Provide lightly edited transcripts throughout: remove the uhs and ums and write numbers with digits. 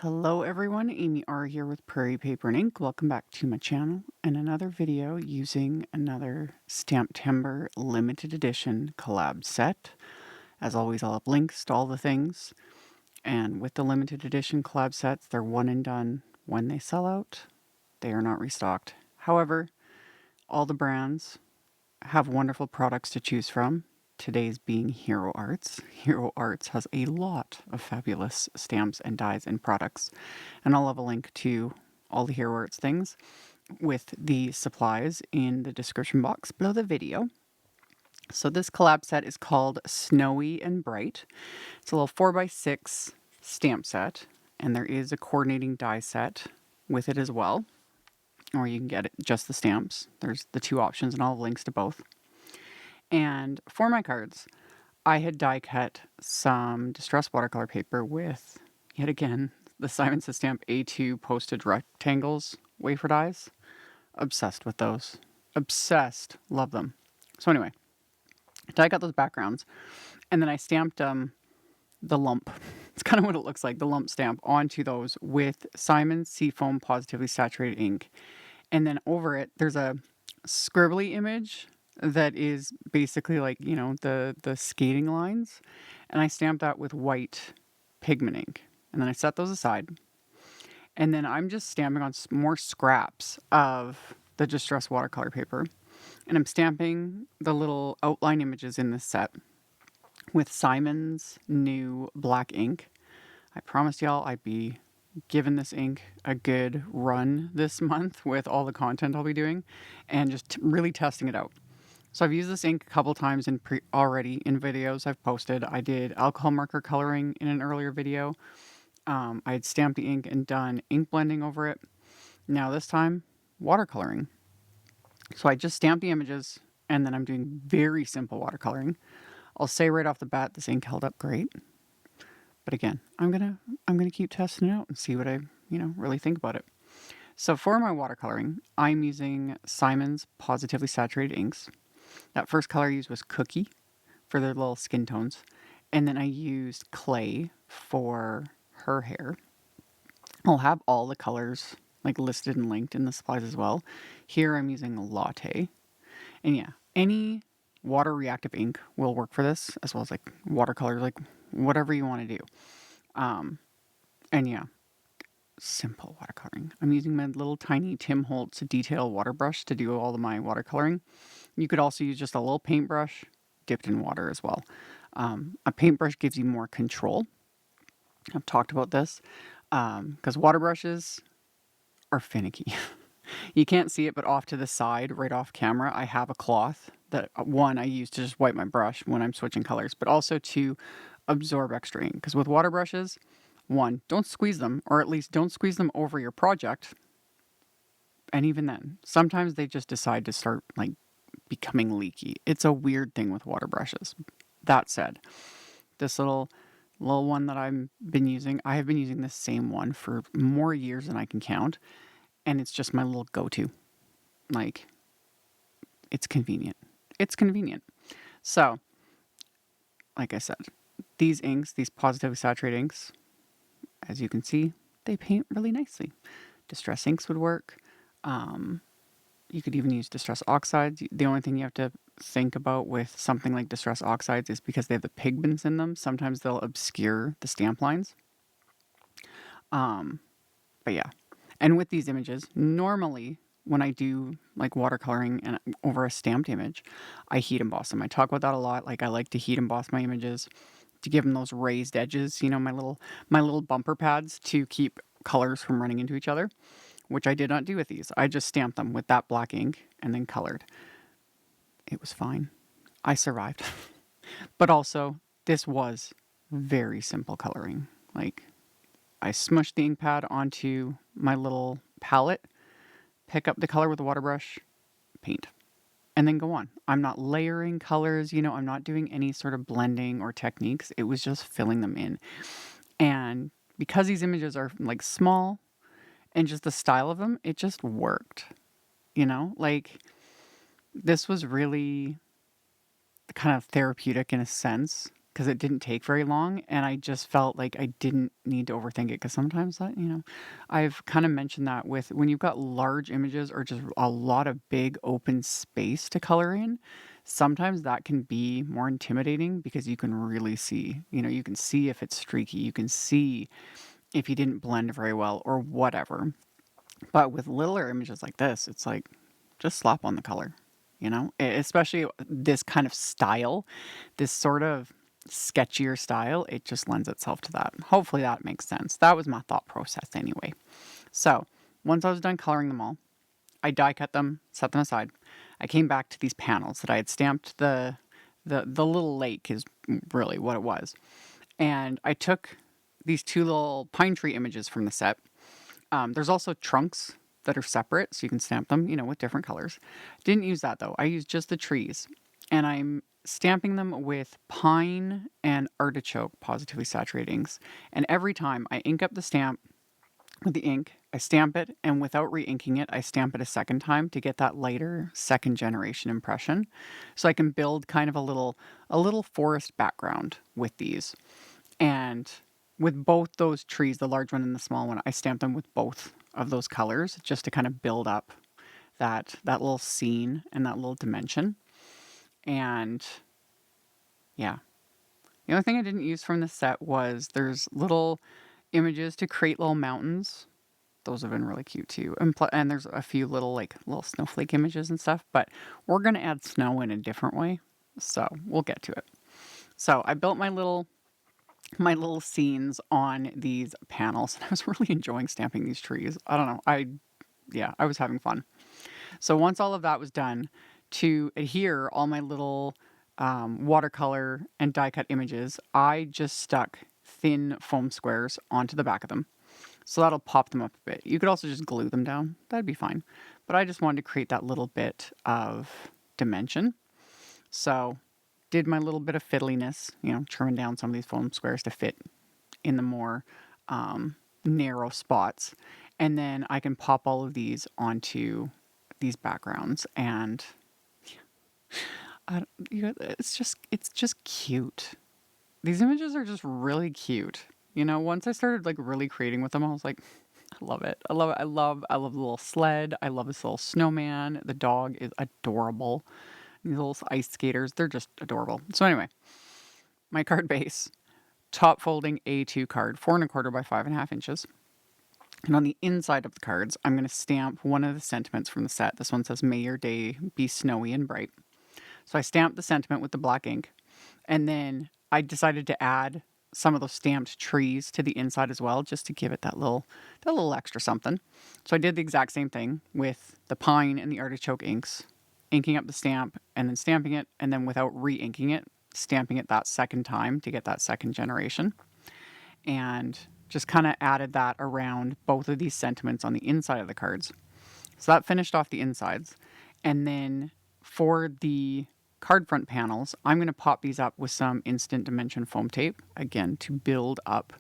Hello everyone, AmyR here with Prairie Paper and Ink. Welcome back to my channel and another video using another STAMPtember limited edition collab set. As always, I'll have links to all the things. And with the limited edition collab sets, they're one and done when they sell out. They are not restocked. However, all the brands have wonderful products to choose from. Today's being Hero Arts. Hero Arts has a lot of fabulous stamps and dies and products. And I'll have a link to all the Hero Arts things with the supplies in the description box below the video. So this collab set is called Snowy and Bright. It's a little 4x6 stamp set, and there is a coordinating die set with it as well. Or you can get it just the stamps. There's the two options, and I'll have links to both. And for my cards, I had die cut some distressed watercolor paper with, yet again, the Simon Says Stamp A2 Postage Rectangles wafer dies. Obsessed with those. Obsessed. Love them. So anyway, die cut those backgrounds, and then I stamped the lump. It's kind of what it looks like, the lump stamp, onto those with Simon's SEAFOAM Positively Saturated ink. And then over it, there's a scribbly image that is basically like, you know, the skating lines. And I stamped that with white pigment ink. And then I set those aside. And then I'm just stamping on more scraps of the distressed watercolor paper. And I'm stamping the little outline images in this set with Simon's new black ink. I promised y'all I'd be giving this ink a good run this month with all the content I'll be doing and just really testing it out. So I've used this ink a couple times already in videos I've posted. I did alcohol marker coloring in an earlier video. I had stamped the ink and done ink blending over it. Now this time, watercoloring. So I just stamped the images and then I'm doing very simple watercoloring. I'll say right off the bat, this ink held up great. But again, I'm gonna keep testing it out and see what I, really think about it. So for my watercoloring, I'm using Simon's Positively Saturated inks. That first color I used was Cookie for their little skin tones. And then I used Clay for her hair. I'll have all the colors like listed and linked in the supplies as well. Here I'm using LATTE. And yeah, any water reactive ink will work for this, as well as like watercolor, like whatever you want to do. And yeah, simple watercoloring. I'm using my little tiny Tim Holtz detail water brush to do all of my watercoloring. You could also use just a little paintbrush dipped in water as well. A paintbrush gives you more control. I've talked about this because water brushes are finicky. You can't see it, but off to the side, right off camera, I have a cloth that one I use to just wipe my brush when I'm switching colors, but also to absorb extra ink. Because with water brushes, one, don't squeeze them, or at least don't squeeze them over your project. And even then, sometimes they just decide to start like becoming leaky. It's a weird thing with water brushes. That said, this little one that I've been using, I have been using this same one for more years than I can count. And it's just my little go-to. Like, it's convenient. It's convenient. So, like I said, these inks, these positively saturated inks, as you can see, they paint really nicely. Distress inks would work. You could even use distress oxides. The only thing you have to think about with something like distress oxides is because they have the pigments in them, sometimes they'll obscure the stamp lines. But yeah. And with these images, normally when I do like watercoloring and over a stamped image, I heat emboss them. I talk about that a lot. Like I like to heat emboss my images to give them those raised edges, my little bumper pads to keep colors from running into each other, which I did not do with these. I just stamped them with that black ink and then colored. It was fine. I survived. But also, this was very simple coloring. Like, I smushed the ink pad onto my little palette, pick up the color with a water brush, paint, and then go on. I'm not layering colors, I'm not doing any sort of blending or techniques. It was just filling them in. And because these images are like small and just the style of them, it just worked. Like this was really kind of therapeutic in a sense because it didn't take very long, and I just felt like I didn't need to overthink it, because sometimes that, I've kind of mentioned that with when you've got large images or just a lot of big open space to color in, sometimes that can be more intimidating because you can really see, you can see if it's streaky, you can see if you didn't blend very well or whatever. But with littler images like this, it's like just slap on the color, especially this kind of style, this sort of sketchier style, it just lends itself to that. Hopefully that makes sense. That was my thought process anyway. So once I was done coloring them all, I die cut them, set them aside. I came back to these panels that I had stamped. The little lake is really what it was. And I took these two little pine tree images from the set. There's also trunks that are separate, so you can stamp them, with different colors. Didn't use that though. I used just the trees. And I'm stamping them with pine and artichoke positively saturated inks. And every time I ink up the stamp with the ink, I stamp it, and without re-inking it, I stamp it a second time to get that lighter second generation impression. So I can build kind of a little forest background with these. And with both those trees, the large one and the small one, I stamped them with both of those colors just to kind of build up that little scene and that little dimension. And yeah, the only thing I didn't use from the set was there's little images to create little mountains. Those have been really cute too. And there's a few little snowflake images and stuff, but we're going to add snow in a different way. So we'll get to it. So I built my little scenes on these panels, and I was really enjoying stamping these trees. I don't know. I was having fun. So once all of that was done, to adhere all my little watercolor and die cut images, I just stuck thin foam squares onto the back of them. So that'll pop them up a bit. You could also just glue them down. That'd be fine. But I just wanted to create that little bit of dimension. So did my little bit of fiddliness, trimming down some of these foam squares to fit in the more narrow spots. And then I can pop all of these onto these backgrounds, and it's just cute. These images are just really cute. Once I started really creating with them, I was like, I love it. I love it. I love the little sled. I love this little snowman. The dog is adorable. These little ice skaters, they're just adorable. So anyway, my card base, top folding A2 card, 4 1/4 by 5.5 inches. And on the inside of the cards, I'm going to stamp one of the sentiments from the set. This one says, "May your day be snowy and bright." So I stamped the sentiment with the black ink. And then I decided to add some of those stamped trees to the inside as well, just to give it that little extra something. So I did the exact same thing with the pine and the artichoke inks, inking up the stamp and then stamping it, and then without re-inking it, stamping it that second time to get that second generation. And just kind of added that around both of these sentiments on the inside of the cards. So that finished off the insides. And then for the card front panels, I'm going to pop these up with some instant dimension foam tape, again, to build up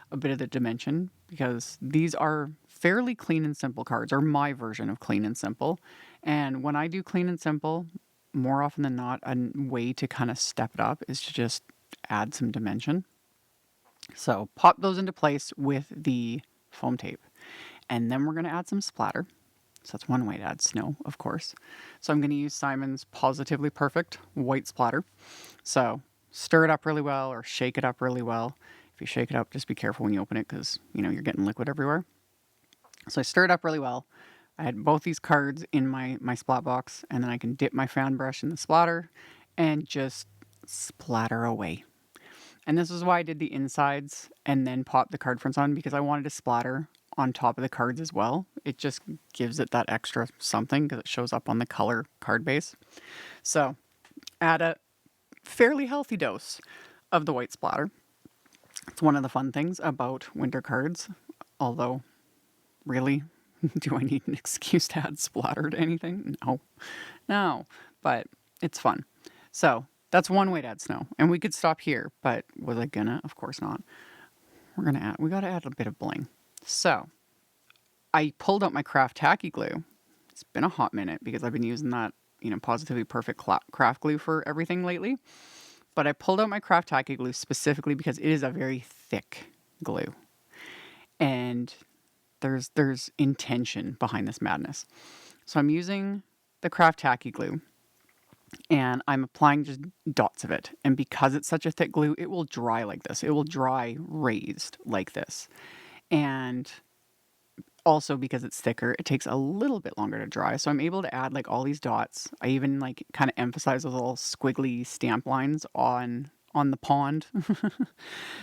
a bit of the dimension, because these are fairly clean and simple cards, or my version of clean and simple. And when I do clean and simple, more often than not, a way to kind of step it up is to just add some dimension. So pop those into place with the foam tape. And then we're going to add some splatter. So that's one way to add snow, of course. So I'm going to use Simon's Positively Perfect white splatter. So stir it up really well, or shake it up really well. If you shake it up, just be careful when you open it, because, you're getting liquid everywhere. So I stir it up really well. I had both these cards in my splat box, and then I can dip my fan brush in the splatter and just splatter away. And this is why I did the insides and then pop the card fronts on, because I wanted to splatter on top of the cards as well. It just gives it that extra something because it shows up on the color card base. So add a fairly healthy dose of the white splatter. It's one of the fun things about winter cards, although really, do I need an excuse to add splatter to anything? No, but it's fun. So that's one way to add snow. And we could stop here, but was I gonna? Of course not. We gotta add a bit of bling. So I pulled out my craft tacky glue. It's been a hot minute because I've been using that, Positively Perfect craft glue for everything lately. But I pulled out my Craft Tacky glue specifically because it is a very thick glue. And there's intention behind this madness. So I'm using the Craft Tacky glue and I'm applying just dots of it. And because it's such a thick glue, it will dry like this. It will dry raised like this. And also because it's thicker, it takes a little bit longer to dry. So I'm able to add like all these dots. I even like kind of emphasize those little squiggly stamp lines on the pond.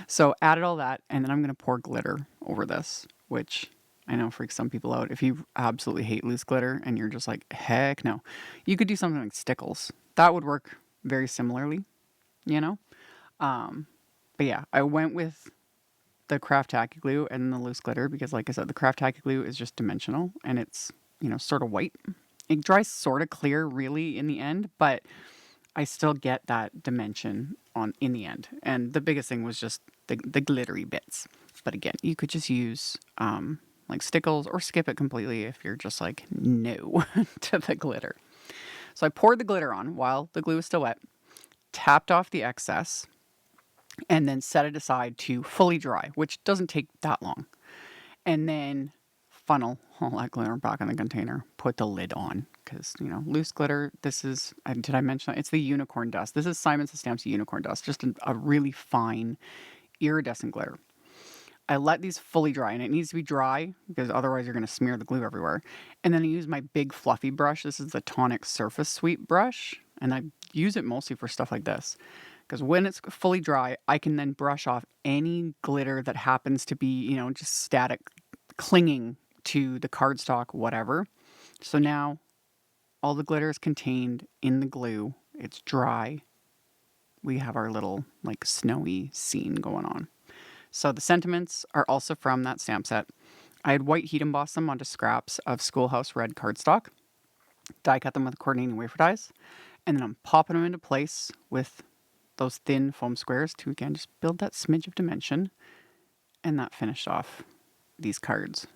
So added all that, and then I'm going to pour glitter over this, which I know freaks some people out. If you absolutely hate loose glitter and you're just like, heck no, you could do something like stickles. That would work very similarly, you know? But yeah, I went with the Craft Tacky glue and the loose glitter because, like I said, the Craft Tacky glue is just dimensional and it's, you know, sort of white. It dries sort of clear really in the end, but I still get that dimension in the end. And the biggest thing was just the glittery bits. But again, you could just use like stickles or skip it completely if you're just like, no to the glitter. So I poured the glitter on while the glue was still wet, tapped off the excess, and then set it aside to fully dry, which doesn't take that long. And then funnel all that glitter back in the container, put the lid on, because, you know, loose glitter, this is, did I mention that? It's the unicorn dust. This is Simon Says Stamp's unicorn dust, just a really fine iridescent glitter. I let these fully dry, and it needs to be dry because otherwise you're going to smear the glue everywhere. And then I use my big fluffy brush. This is the Tonic Surface Sweep brush, and I use it mostly for stuff like this. Because when it's fully dry, I can then brush off any glitter that happens to be, you know, just static, clinging to the cardstock, whatever. So now all the glitter is contained in the glue. It's dry. We have our little, like, snowy scene going on. So the sentiments are also from that stamp set. I had white heat embossed them onto scraps of Schoolhouse Red cardstock. Die cut them with coordinating wafer dies. And then I'm popping them into place with those thin foam squares to, again, just build that smidge of dimension. And that finished off these cards.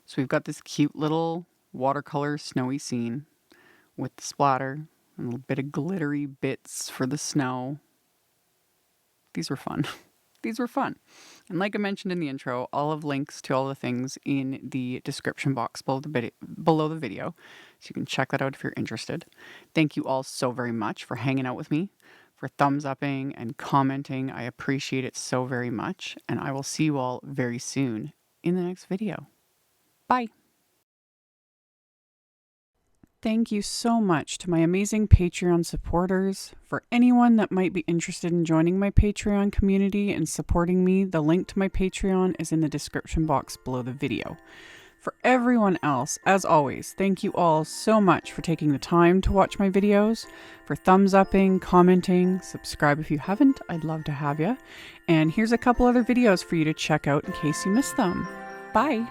So we've got this cute little watercolor snowy scene with the splatter and a little bit of glittery bits for the snow. These were fun. These were fun. And like I mentioned in the intro, I'll have links to all the things in the description box below the video. So you can check that out if you're interested. Thank you all so very much for hanging out with me, for thumbs upping and commenting. I appreciate it so very much. And I will see you all very soon in the next video. Bye. Thank you so much to my amazing Patreon supporters. For anyone that might be interested in joining my Patreon community and supporting me, the link to my Patreon is in the description box below the video. For everyone else, as always, thank you all so much for taking the time to watch my videos, for thumbs upping, commenting, subscribe if you haven't, I'd love to have you. And here's a couple other videos for you to check out in case you missed them. Bye!